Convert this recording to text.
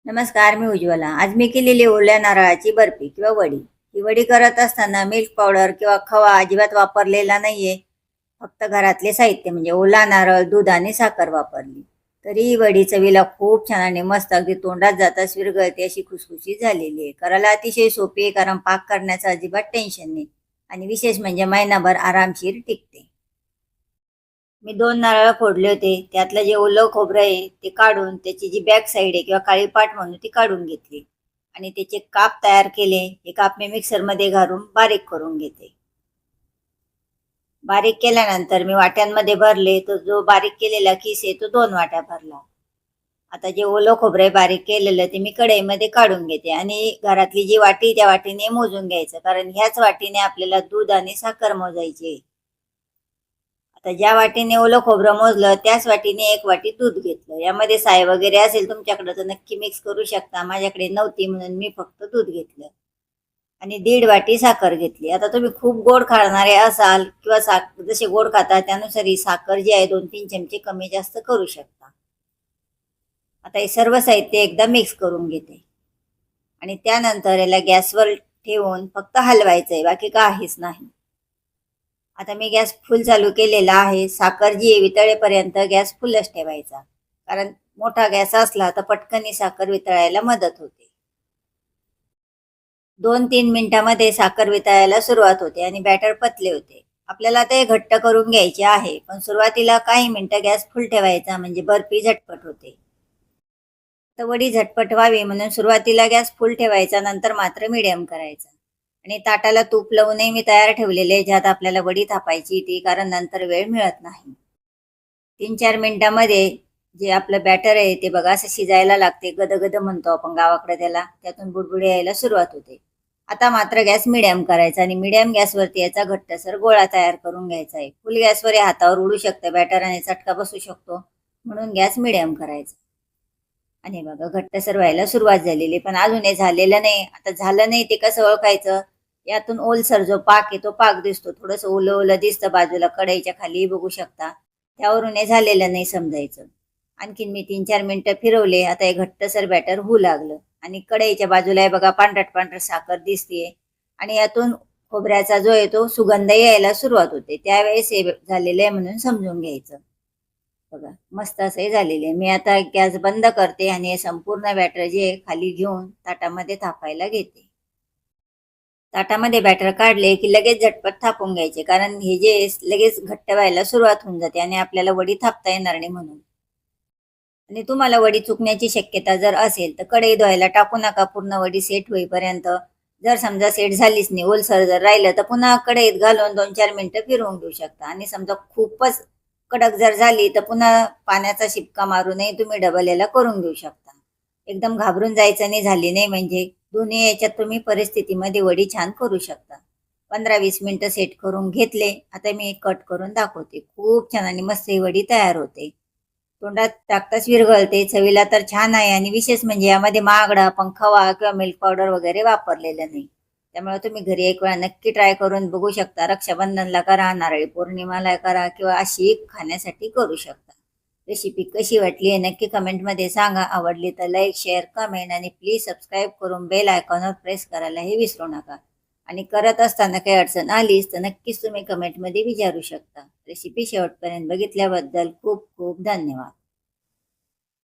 नमस्कार, मी उज्ज्वला. आज मी केलेली ओल्या नारळाची बर्फी किंवा वडी. ही वडी करत असताना मिल्क पावडर किंवा खवा अजिबात वापरलेला नाहीये. फक्त घरातले साहित्य म्हणजे ओला नारळ, दूध आणि साखर वापरली. तरी ही वडी चवीला खूप छान आणि मस्त अगदी तोंडात जाताच विरघळते अशी खुसखुशीत झालेली आहे. करायला अतिशय सोपी आहे, कारण पाक करण्याचं अजिबात टेन्शन नाही आणि विशेष म्हणजे महिनाभर आरामशीर टिकते. मी 2 नारळ फोडले होते. त्यातलं जे ओलं खोबरं आहे ते काढून त्याची जी बॅक साईड आहे किंवा काळी पाट म्हणून ती काढून घेतली आणि त्याचे काप तयार केले. हे काप मी मिक्सरमध्ये घालून बारीक करून घेते. बारीक केल्यानंतर मी वाट्यांमध्ये भरले. तो जो बारीक केलेला किस आहे तो 2 वाट्या भरला. आता जे ओलं खोबरं आहे बारीक केलेलं ते मी कढईमध्ये काढून घेते आणि घरातली जी वाटी त्या वाटीने मोजून घ्यायचं, कारण ह्याच वाटीने आपल्याला दूध आणि साखर मोजायची आहे. आता ज्या वाटीने ओलं खोबरं मोजलं त्याच वाटीने 1 वाटी दूध घेतलं. यामध्ये साय वगैरे असेल तुमच्याकडे तर नक्की मिक्स करू शकता. माझ्याकडे नव्हती म्हणून मी फक्त दूध घेतलं आणि 1.5 वाटी साखर घेतली. आता तुम्ही खूप गोड खाणारे असाल किंवा जसे गोड खाता त्यानुसार ही साखर जी आहे 2-3 चमचे कमी जास्त करू शकता. आता हे सर्व साहित्य एकदा मिक्स करून घेते आणि त्यानंतर याला गॅसवर ठेवून फक्त हलवायचंय, बाकी काहीच नाही. आता मी गॅस फुल चालू केलेला आहे. साखर जी आहे वितळेपर्यंत गॅस फुलच ठेवायचा, कारण मोठा गॅस असला तर पटकन ही साखर वितळायला मदत होते. 2-3 मिनिटांमध्ये साखर वितळायला सुरुवात होते आणि बॅटर पतले होते. आपल्याला ते घट्ट करून घ्यायचे आहे, पण सुरुवातीला काही मिनिटं गॅस फुल ठेवायचा म्हणजे बर्फी झटपट होते. तर वडी झटपट व्हावी म्हणून सुरुवातीला गॅस फुल ठेवायचा, नंतर मात्र मीडियम करायचा. आणि ताटाला तूप लावूनही मी तयार ठेवलेले ज्यात आपल्याला वडी थापायची ती, कारण नंतर वेळ मिळत नाही. 3-4 मिनिटांमध्ये जे आपलं बॅटर आहे ते बघा असं शिजायला लागते. गदगद म्हणतो आपण गावाकडे त्याला, त्यातून बुडबुडे यायला सुरुवात होते. आता मात्र गॅस मिडियम करायचा आणि मिडियम गॅसवरती याचा घट्टसर गोळा तयार करून घ्यायचा आहे. फुल गॅसवर हातावर उडू शकतं बॅटर आणि चटका बसू शकतो, म्हणून गॅस मिडियम करायचा. आणि बघा घट्टसर व्हायला सुरुवात झालेली, पण अजून हे झालेलं नाही. आता झालं नाही ते कसं ओळखायचं? यातून ओलसर जो पाक आहे तो पाक दिसतो. थोडंसं ओलं ओलं दिसतं बाजूला, कढईच्या खाली बघू शकता. त्यावरून हे झालेलं नाही समजायचं. आणखीन मी 3-4 मिनिटं फिरवले. आता हे घट्टसर बॅटर होऊ लागलं आणि कढईच्या बाजूला हे बघा पांढरट पांढरट साखर दिसतीये आणि यातून खोबऱ्याचा जो आहे तो सुगंध यायला सुरुवात होते. त्यावेळेस हे झालेलं आहे म्हणून समजून घ्यायचं. बघा मस्त असं झालेले आहे. मी आता गॅस बंद करते आणि हे संपूर्ण बॅटर जे खाली घेऊन ताटामध्ये थापायला घेते. ताटामध्ये बॅटर काढले की लगेच झटपट थापून घ्यायचे, कारण हे जे लगेच घट्ट व्हायला सुरुवात होऊन जाते आणि आपल्याला वडी थापता येणार नाही म्हणून. आणि तुम्हाला वडी चुकण्याची शक्यता जर असेल तर कढई धुवायला टाकू नका पूर्ण वडी सेट होईपर्यंत. जर समजा सेट झालीच नाही, ओलसर जर राहिलं तर पुन्हा कढईत घालून 2-4 मिनिटं फिरवून घेऊ शकता. आणि समजा खूपच कडक जर झाली तर पुन्हा पाण्याचा शिपका मारूनही तुम्ही डबल याला करून घेऊ शकता. एकदम घाबरून जायचं नाही, झाली नाही म्हणजे. दोन्ही याच्यात तुम्ही परिस्थितीमध्ये वडी छान करू शकता. 15-20 मिनिटं सेट करून घेतले. आता मी कट करून दाखवते. खूप छान आणि मस्त ही वडी तयार होते. तोंडात टाकताच विरघळते. चवीला तर छान आहे आणि विशेष म्हणजे यामध्ये महागडा आपण खवा किंवा मिल्क पावडर वगैरे वापरलेलं नाही. त्यामुळे तुम्ही घरी एक वेळा नक्की ट्राय करून बघू शकता. रक्षाबंधनला करा, नारळी पौर्णिमाला करा किंवा अशी खाण्यासाठी करू शकता. रेसिपी कशी वाटली आहे नक्की कमेंटमध्ये सांगा. आवडली तर लाईक, शेअर, कमेंट आणि प्लीज सबस्क्राईब करून बेल आयकॉनवर प्रेस करायलाही विसरू नका. आणि करत असताना काही अडचण आलीच तर नक्कीच तुम्ही कमेंटमध्ये विचारू शकता. रेसिपी शेवटपर्यंत बघितल्याबद्दल खूप खूप धन्यवाद.